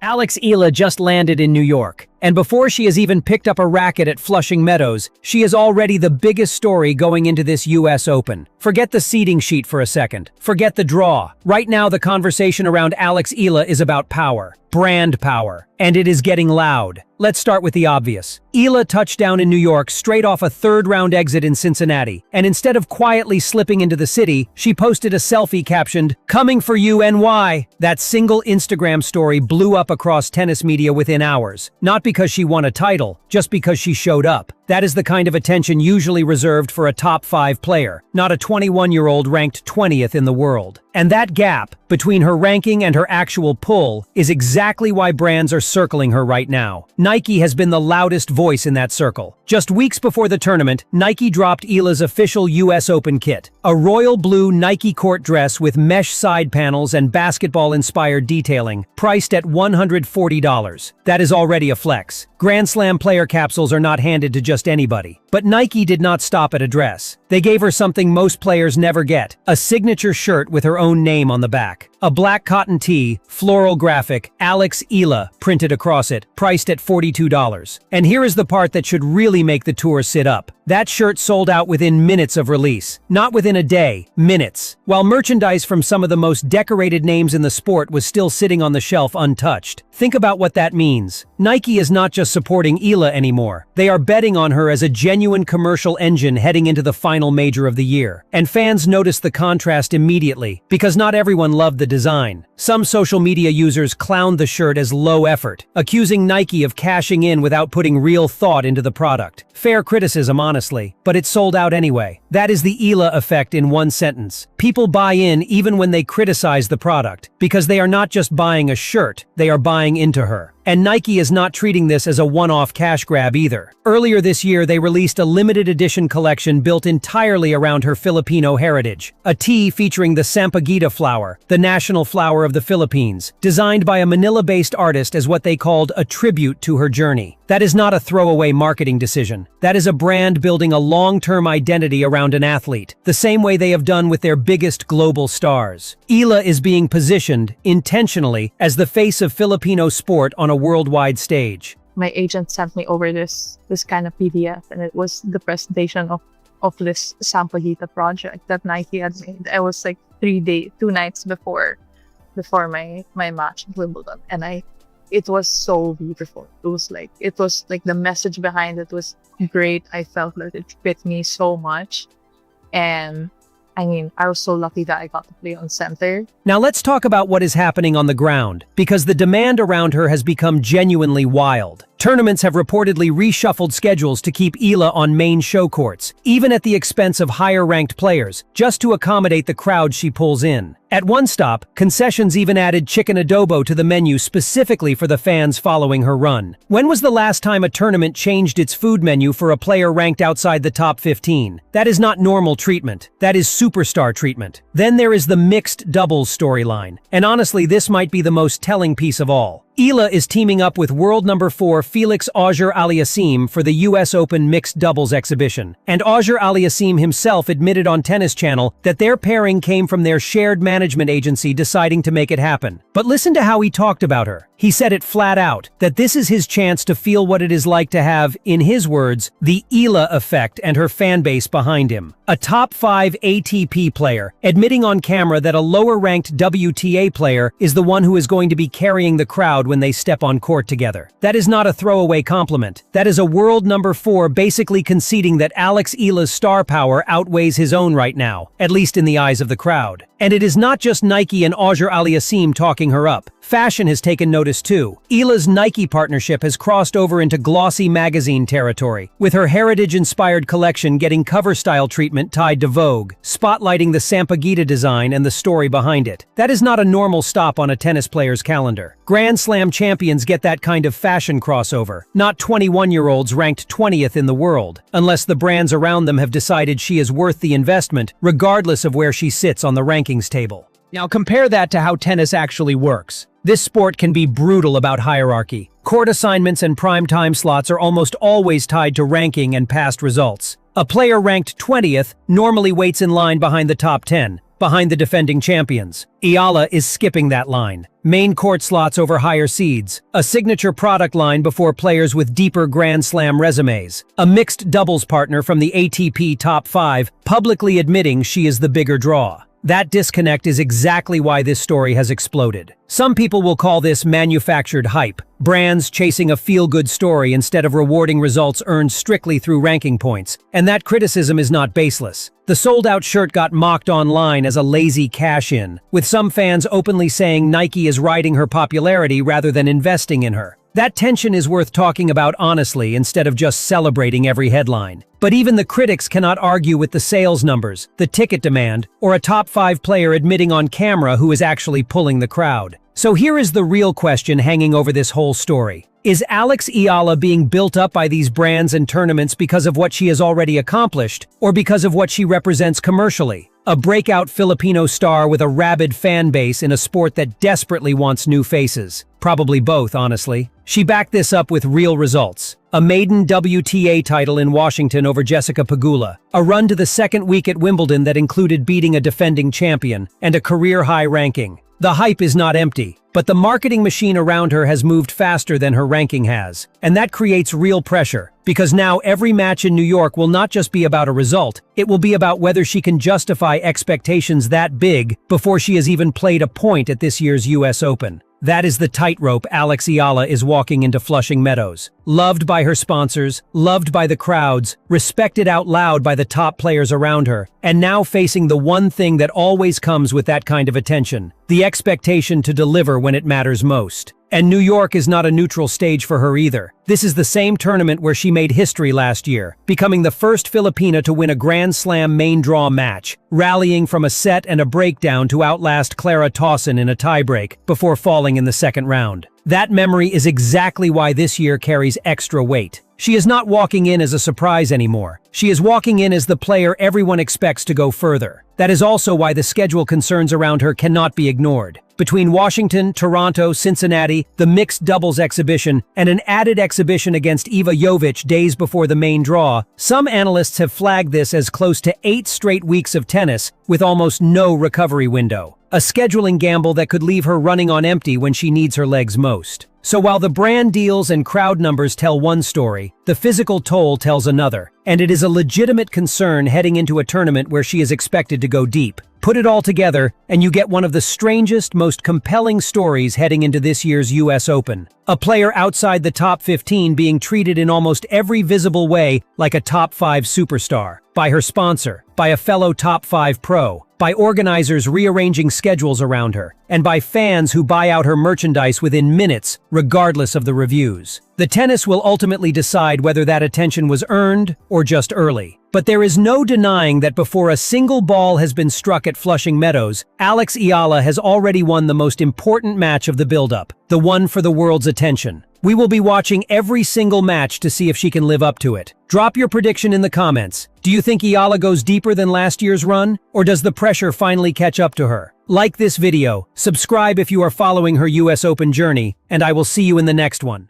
Alex Eala just landed in New York, and before she has even picked up a racket at Flushing Meadows, she is already the biggest story going into this US Open. Forget the seeding sheet for a second. Forget the draw. Right now, the conversation around Alex Eala is about power. Brand power. And it is getting loud. Let's start with the obvious. Eala touched down in New York straight off a third-round exit in Cincinnati, and instead of quietly slipping into the city, she posted a selfie captioned, "Coming for you, NY." That single Instagram story blew up across tennis media within hours. Not because she won a title, just because she showed up. That is the kind of attention usually reserved for a top 5 player, not a 21-year-old ranked 20th in the world. And that gap between her ranking and her actual pull is exactly why brands are circling her right now. Nike has been the loudest voice in that circle. Just weeks before the tournament, Nike dropped Eala's official US Open kit, a royal blue Nike court dress with mesh side panels and basketball-inspired detailing, priced at $140. That is already a flex. Grand Slam player capsules are not handed to just anybody. But Nike did not stop at a dress. They gave her something most players never get, a signature shirt with her own name on the back. A black cotton tee, floral graphic, Alex Eala printed across it, priced at $42. And here is the part that should really make the tour sit up. That shirt sold out within minutes of release. Not within a day, minutes. While merchandise from some of the most decorated names in the sport was still sitting on the shelf untouched. Think about what that means. Nike is not just supporting Eala anymore. They are betting on her as a genuine commercial engine heading into the final major of the year. And fans noticed the contrast immediately, because not everyone loved the design. Some social media users clowned the shirt as low effort, accusing Nike of cashing in without putting real thought into the product. Fair criticism, honestly, but it sold out anyway. That is the Eala effect in one sentence. People buy in even when they criticize the product, because they are not just buying a shirt, they are buying into her. And Nike is not treating this as a one-off cash grab either. Earlier this year, they released a limited edition collection built entirely around her Filipino heritage. A tee featuring the sampaguita flower, the national flower of the Philippines, designed by a Manila-based artist as what they called a tribute to her journey. That is not a throwaway marketing decision. That is a brand building a long-term identity around an athlete, the same way they have done with their biggest global stars. Eala is being positioned, intentionally, as the face of Filipino sport on a worldwide stage. My agent sent me over this kind of PDF, and it was the presentation of this Sampaguita project that Nike had made. I was like 2 nights before my match at Wimbledon, and it was so beautiful. It was like the message behind it was great. I felt that it fit me so much, and I mean, I was so lucky that I got to play on center. Now let's talk about what is happening on the ground, because the demand around her has become genuinely wild. Tournaments have reportedly reshuffled schedules to keep Eala on main show courts, even at the expense of higher-ranked players, just to accommodate the crowd she pulls in. At one stop, concessions even added chicken adobo to the menu specifically for the fans following her run. When was the last time a tournament changed its food menu for a player ranked outside the top 15? That is not normal treatment. That is superstar treatment. Then there is the mixed doubles storyline. And honestly, this might be the most telling piece of all. Eala is teaming up with world number 4 Felix Auger-Aliassime for the US Open mixed doubles exhibition. And Auger-Aliassime himself admitted on Tennis Channel that their pairing came from their shared management agency deciding to make it happen. But listen to how he talked about her. He said it flat out, that this is his chance to feel what it is like to have, in his words, the Eala effect and her fan base behind him. A top 5 ATP player, admitting on camera that a lower-ranked WTA player is the one who is going to be carrying the crowd when they step on court together. That is not a throwaway compliment. That is a world number 4 basically conceding that Alex Eala's star power outweighs his own right now, at least in the eyes of the crowd. And it is not just Nike and Auger-Aliassime talking her up. Fashion has taken notice too. Eala's Nike partnership has crossed over into glossy magazine territory, with her heritage-inspired collection getting cover-style treatment tied to Vogue, spotlighting the Sampaguita design and the story behind it. That is not a normal stop on a tennis player's calendar. Grand Slam champions get that kind of fashion crossover, not 21-year-olds ranked 20th in the world, unless the brands around them have decided she is worth the investment, regardless of where she sits on the rankings table. Now compare that to how tennis actually works. This sport can be brutal about hierarchy. Court assignments and prime time slots are almost always tied to ranking and past results. A player ranked 20th normally waits in line behind the top 10, behind the defending champions. Eala is skipping that line. Main court slots over higher seeds, a signature product line before players with deeper Grand Slam resumes, a mixed doubles partner from the ATP Top 5 publicly admitting she is the bigger draw. That disconnect is exactly why this story has exploded. Some people will call this manufactured hype, brands chasing a feel-good story instead of rewarding results earned strictly through ranking points, and that criticism is not baseless. The sold-out shirt got mocked online as a lazy cash-in, with some fans openly saying Nike is riding her popularity rather than investing in her. That tension is worth talking about honestly instead of just celebrating every headline. But even the critics cannot argue with the sales numbers, the ticket demand, or a top 5 player admitting on camera who is actually pulling the crowd. So here is the real question hanging over this whole story. Is Alex Eala being built up by these brands and tournaments because of what she has already accomplished, or because of what she represents commercially? A breakout Filipino star with a rabid fan base in a sport that desperately wants new faces. Probably both, honestly. She backed this up with real results. A maiden WTA title in Washington over Jessica Pegula, a run to the second week at Wimbledon that included beating a defending champion, and a career-high ranking. The hype is not empty, but the marketing machine around her has moved faster than her ranking has. And that creates real pressure, because now every match in New York will not just be about a result, it will be about whether she can justify expectations that big before she has even played a point at this year's US Open. That is the tightrope Alex Eala is walking into Flushing Meadows. Loved by her sponsors, loved by the crowds, respected out loud by the top players around her, and now facing the one thing that always comes with that kind of attention, the expectation to deliver when it matters most. And New York is not a neutral stage for her either. This is the same tournament where she made history last year, becoming the first Filipina to win a Grand Slam main draw match, rallying from a set and a breakdown to outlast Clara Tauson in a tiebreak before falling in the second round. That memory is exactly why this year carries extra weight. She is not walking in as a surprise anymore. She is walking in as the player everyone expects to go further. That is also why the schedule concerns around her cannot be ignored. Between Washington, Toronto, Cincinnati, the mixed doubles exhibition, and an added exhibition against Iva Jovic days before the main draw, some analysts have flagged this as close to 8 straight weeks of tennis with almost no recovery window. A scheduling gamble that could leave her running on empty when she needs her legs most. So while the brand deals and crowd numbers tell one story, the physical toll tells another, and it is a legitimate concern heading into a tournament where she is expected to go deep. Put it all together, and you get one of the strangest, most compelling stories heading into this year's US Open. A player outside the top 15 being treated in almost every visible way like a top 5 superstar. By her sponsor, by a fellow top 5 pro, by organizers rearranging schedules around her, and by fans who buy out her merchandise within minutes, regardless of the reviews. The tennis will ultimately decide whether that attention was earned or just early. But there is no denying that before a single ball has been struck at Flushing Meadows, Alex Eala has already won the most important match of the build-up, the one for the world's attention. We will be watching every single match to see if she can live up to it. Drop your prediction in the comments. Do you think Eala goes deeper than last year's run? Or does the pressure finally catch up to her? Like this video, subscribe if you are following her US Open journey, and I will see you in the next one.